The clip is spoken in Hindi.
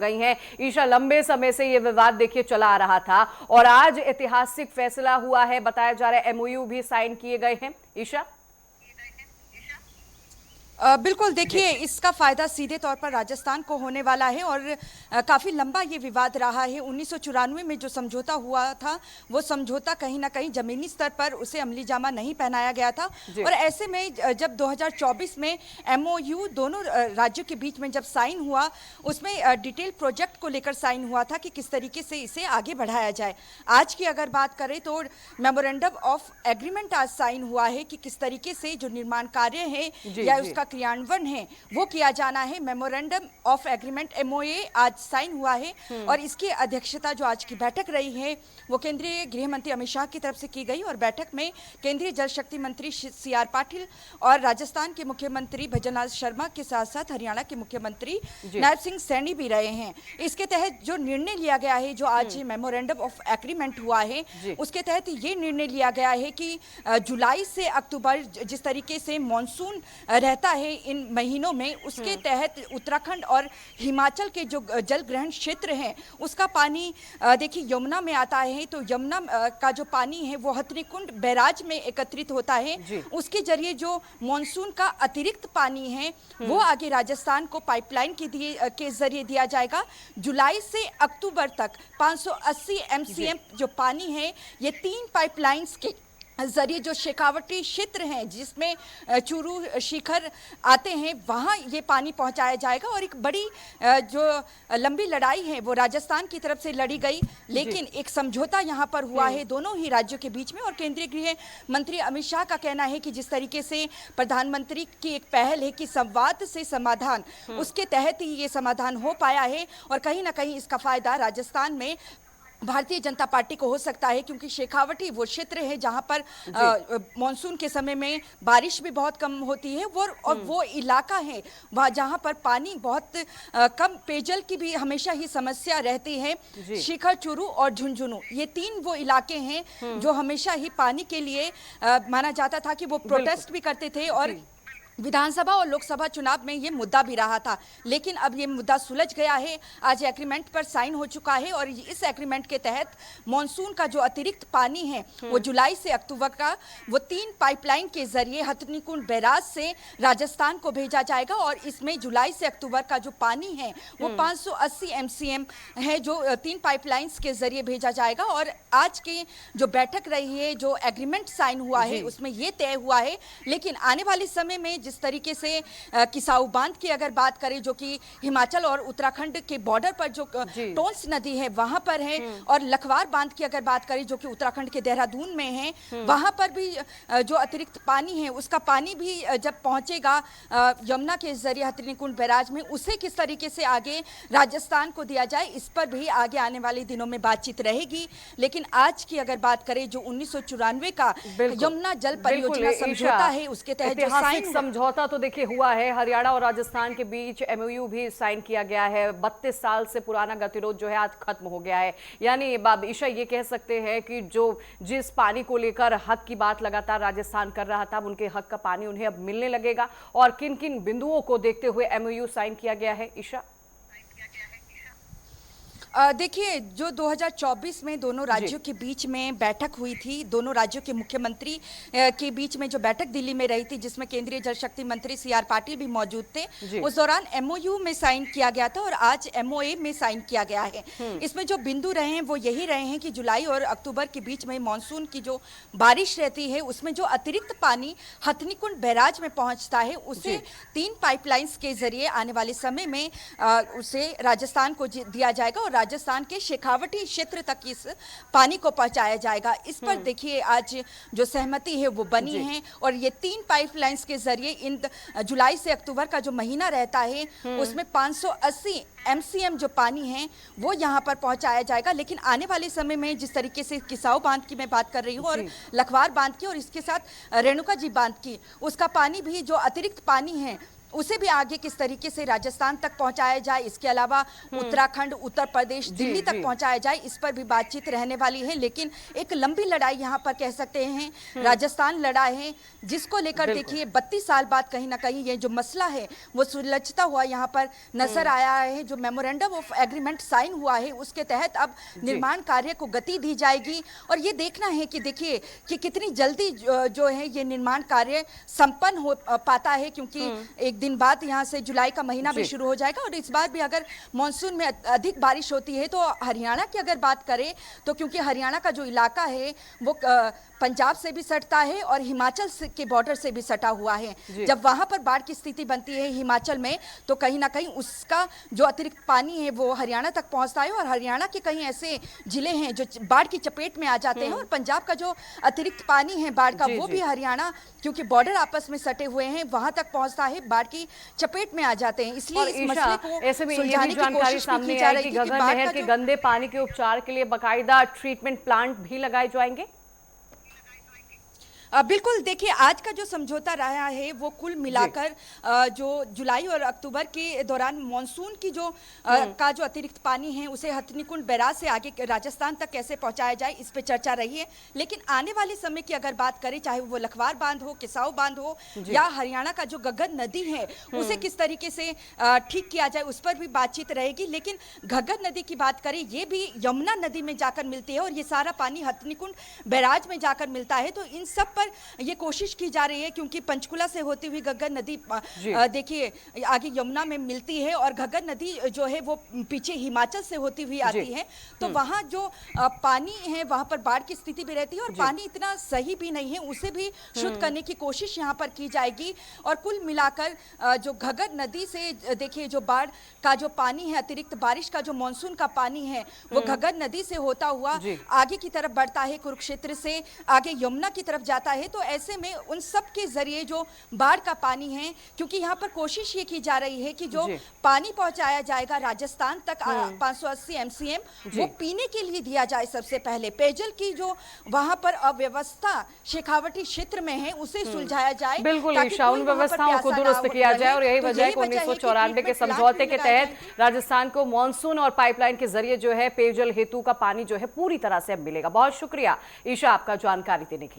गई हैं। ईशा, लंबे समय से ये विवाद देखिए चला आ रहा था और आज ऐतिहासिक फैसला हुआ है। बताया जा रहा है एमओयू भी साइन किए गए हैं। ईशा बिल्कुल, जी। देखिए इसका फायदा सीधे तौर पर राजस्थान को होने वाला है और काफी लंबा ये विवाद रहा है। 1994 में जो समझौता हुआ था वो समझौता कहीं ना कहीं जमीनी स्तर पर उसे अमली जामा नहीं पहनाया गया था जी। और ऐसे में जब 2024 में एमओयू दोनों राज्यों के बीच में जब साइन हुआ, उसमें डिटेल प्रोजेक्ट को लेकर साइन हुआ था कि किस तरीके से इसे आगे बढ़ाया जाए। आज की अगर बात करें तो मेमोरेंडम ऑफ एग्रीमेंट आज साइन हुआ है कि किस तरीके से जो निर्माण कार्य है जी या जी। उसका क्रियान्वयन है वो किया जाना है। मेमोरेंडम ऑफ एग्रीमेंट एमओए आज साइन हुआ है और इसकी अध्यक्षता जो आज की बैठक रही है वो केंद्रीय गृह मंत्री अमित शाह की तरफ से की गई और बैठक में केंद्रीय जल शक्ति मंत्री सीआर पाटिल और राजस्थान के मुख्यमंत्री भजनलाल शर्मा के साथ साथ हरियाणा के मुख्यमंत्री नायब सिंह सैनी भी रहे हैं। इसके तहत जो निर्णय लिया गया है, जो आज मेमोरेंडम ऑफ एग्रीमेंट हुआ है, उसके तहत ये निर्णय लिया गया है कि जुलाई से अक्टूबर जिस तरीके से मानसून रहता है इन महीनों में, उसके तहत उत्तराखंड और हिमाचल के जो जल ग्रहण क्षेत्र हैं उसका पानी देखिए यमुना में आता है, तो यमुना का जो पानी है वो हथनीकुंड बैराज में एकत्रित होता है। उसके जरिए जो मानसून का अतिरिक्त पानी है वो आगे राजस्थान को पाइपलाइन के जरिए दिया जाएगा। जुलाई से अक्टूबर तक 580 एमसीएम जो पानी है ये 3 पाइपलाइंस के जरिए जो शेखावटी क्षेत्र हैं जिसमें चूरू शिखर आते हैं वहाँ ये पानी पहुँचाया जाएगा। और एक बड़ी जो लंबी लड़ाई है वो राजस्थान की तरफ से लड़ी गई, लेकिन एक समझौता यहाँ पर हुआ है दोनों ही राज्यों के बीच में। और केंद्रीय गृह मंत्री अमित शाह का कहना है कि जिस तरीके से प्रधानमंत्री की एक पहल है कि संवाद से समाधान, उसके तहत ही ये समाधान हो पाया है और कहीं ना कहीं इसका फायदा राजस्थान में भारतीय जनता पार्टी को हो सकता है, क्योंकि शेखावटी वो क्षेत्र है जहां पर मानसून के समय में बारिश भी बहुत कम होती है और वो इलाका है वहाँ जहां पर पानी बहुत कम, पेयजल की भी हमेशा ही समस्या रहती है। शिखर, चूरू और झुंझुनू ये 3 वो इलाके हैं जो हमेशा ही पानी के लिए माना जाता था कि वो प्रोटेस्ट भी करते थे और विधानसभा और लोकसभा चुनाव में ये मुद्दा भी रहा था, लेकिन अब ये मुद्दा सुलझ गया है। आज एग्रीमेंट पर साइन हो चुका है और इस एग्रीमेंट के तहत मॉनसून का जो अतिरिक्त पानी है वो जुलाई से अक्टूबर का वो 3 पाइपलाइन के जरिए हथनीकुंड बैराज से राजस्थान को भेजा जाएगा और इसमें जुलाई से अक्टूबर का जो पानी है वो 580 एमसीएम है जो 3 पाइपलाइंस के जरिए भेजा जाएगा। और आज की जो बैठक रही है, जो एग्रीमेंट साइन हुआ है उसमें ये तय हुआ है, लेकिन आने वाले समय में जिस तरीके से किसाऊ बांध की अगर बात करें जो कि हिमाचल और उत्तराखंड के बॉर्डर पर जो टोंस नदी है वहां पर है, और लखवार बांध की अगर बात करें जो कि उत्तराखंड के देहरादून में है, वहां पर भी जो अतिरिक्त पानी है उसका पानी भी जब पहुंचेगा यमुना के जरिए हथनीकुंड बैराज में, उसे किस तरीके से आगे राजस्थान को दिया जाए इस पर भी आगे आने वाले दिनों में बातचीत रहेगी। लेकिन आज की अगर बात करें जो 1994 का यमुना जल परियोजना समझौता है उसके तहत जो साइन समझौता तो देखिए हुआ है, हरियाणा और राजस्थान के बीच एमओयू भी साइन किया गया है। 32 साल से पुराना गतिरोध जो है आज खत्म हो गया है। यानी ईशा ये कह सकते हैं कि जो जिस पानी को लेकर हक की बात लगातार राजस्थान कर रहा था, उनके हक का पानी उन्हें अब मिलने लगेगा। और किन किन बिंदुओं को देखते हुए एमओयू साइन किया गया है ईशा? देखिए जो 2024 में दोनों राज्यों के बीच में बैठक हुई थी, दोनों राज्यों के मुख्यमंत्री के बीच में जो बैठक दिल्ली में रही थी जिसमें केंद्रीय जल शक्ति मंत्री सीआर पाटिल भी मौजूद थे, उस दौरान एमओयू में साइन किया गया था और आज एमओए में साइन किया गया है। इसमें जो बिंदु रहे हैं वो यही रहे हैं कि जुलाई और अक्टूबर के बीच में मानसून की जो बारिश रहती है उसमें जो अतिरिक्त पानी हथनीकुंड बैराज में पहुंचता है उसे 3 पाइपलाइंस के जरिए आने वाले समय में उसे राजस्थान को दिया जाएगा और राजस्थान के शेखावटी क्षेत्र तक इस पानी को पहुंचाया जाएगा। इस पर देखिए आज जो सहमति है वो बनी है और ये 3 पाइपलाइंस के जरिए इन जुलाई से अक्टूबर का जो महीना रहता है उसमें 580 एमसीएम जो पानी है वो यहाँ पर पहुंचाया जाएगा। लेकिन आने वाले समय में जिस तरीके से किसाऊ बांध की मैं बात कर रही हूँ और लखवार बांध की और इसके साथ रेणुका जी बांध की, उसका पानी भी जो अतिरिक्त पानी है उसे भी आगे किस तरीके से राजस्थान तक पहुंचाया जाए, इसके अलावा उत्तराखंड, उत्तर प्रदेश, दिल्ली तक पहुंचाया जाए, इस पर भी बातचीत रहने वाली है। लेकिन एक लंबी लड़ाई यहाँ पर कह सकते हैं राजस्थान लड़ा है, जिसको लेकर देखिए 32 साल बाद कहीं ना कहीं ये जो मसला है वो सुलझता हुआ यहाँ पर नजर आया है। जो मेमोरेंडम ऑफ एग्रीमेंट साइन हुआ है उसके तहत अब निर्माण कार्य को गति दी जाएगी और ये देखना है कि देखिए कि कितनी जल्दी जो है ये निर्माण कार्य संपन्न हो पाता है, क्योंकि एक दिन बाद यहाँ से जुलाई का महीना भी शुरू हो जाएगा। और इस बार भी अगर मानसून में अधिक बारिश होती है तो हरियाणा की अगर बात करें तो क्योंकि हरियाणा का जो इलाका है वो पंजाब से भी सटता है और हिमाचल के बॉर्डर से भी सटा हुआ है। जब वहां पर बाढ़ की स्थिति बनती है हिमाचल में तो कहीं ना कहीं उसका जो अतिरिक्त पानी है वो हरियाणा तक पहुंचता है और हरियाणा के कई ऐसे जिले हैं जो बाढ़ की चपेट में आ जाते हैं और पंजाब का जो अतिरिक्त पानी है बाढ़ का वो भी हरियाणा, क्योंकि बॉर्डर आपस में सटे हुए हैं, वहां तक पहुंचता है, बाढ़ की चपेट में आ जाते हैं। इसलिए इस मसले को ऐसे में ये भी जानकारी सामने आई कि घग्गर नहर के गंदे पानी के उपचार के लिए बाकायदा ट्रीटमेंट प्लांट भी लगाए जाएंगे। बिल्कुल, देखिए आज का जो समझौता रहा है वो कुल मिलाकर जो जुलाई और अक्टूबर के दौरान मॉनसून की जो का जो अतिरिक्त पानी है उसे हथनीकुंड बैराज से आगे राजस्थान तक कैसे पहुंचाया जाए इस पे चर्चा रही है। लेकिन आने वाले समय की अगर बात करें, चाहे वो लखवार बांध हो, किसाऊ बांध हो या हरियाणा का जो घग्गर नदी है उसे किस तरीके से ठीक किया जाए उस पर भी बातचीत रहेगी। लेकिन घग्गर नदी की बात करें, ये भी यमुना नदी में जाकर मिलती है और ये सारा पानी हथनीकुंड बैराज में जाकर मिलता है। तो इन सब ये कोशिश की जा रही है, क्योंकि पंचकुला से होती हुई घग्गर नदी देखिए आगे यमुना में मिलती है और घग्गर नदी जो है वो पीछे हिमाचल से होती हुई आती है। तो वहाँ जो पानी है वहाँ पर बाढ़ की स्थिति भी रहती है और पानी इतना सही भी नहीं है, उसे भी शुद्ध करने की कोशिश यहाँ पर की जाएगी। और कुल मिलाकर जो घग्गर नदी से देखिए जो बाढ़ का जो पानी है, अतिरिक्त बारिश का जो मानसून का पानी है वो घग्गर नदी से होता हुआ आगे की तरफ बढ़ता है, कुरुक्षेत्र से आगे यमुना की तरफ जाता है। तो ऐसे में उन सब के जरिए जो बाढ़ का पानी है, क्योंकि यहाँ पर कोशिश ये की जा रही है कि जो पानी पहुंचाया जाएगा राजस्थान तक 580 एमसीएम वो पीने के लिए दिया जाए। सबसे पहले पेयजल की जो वहां पर अव्यवस्था शेखावटी क्षेत्र में है उसे सुलझाया जाए, बिल्कुल उन व्यवस्थाओं को दुरुस्त किया जाए। और यही वजह है कि 1994 के समझौते के तहत राजस्थान को मानसून और पाइपलाइन के जरिए जो है पेयजल हेतु का पानी जो है पूरी तरह से अब मिलेगा। बहुत शुक्रिया ईशा आपका जानकारी देने के लिए।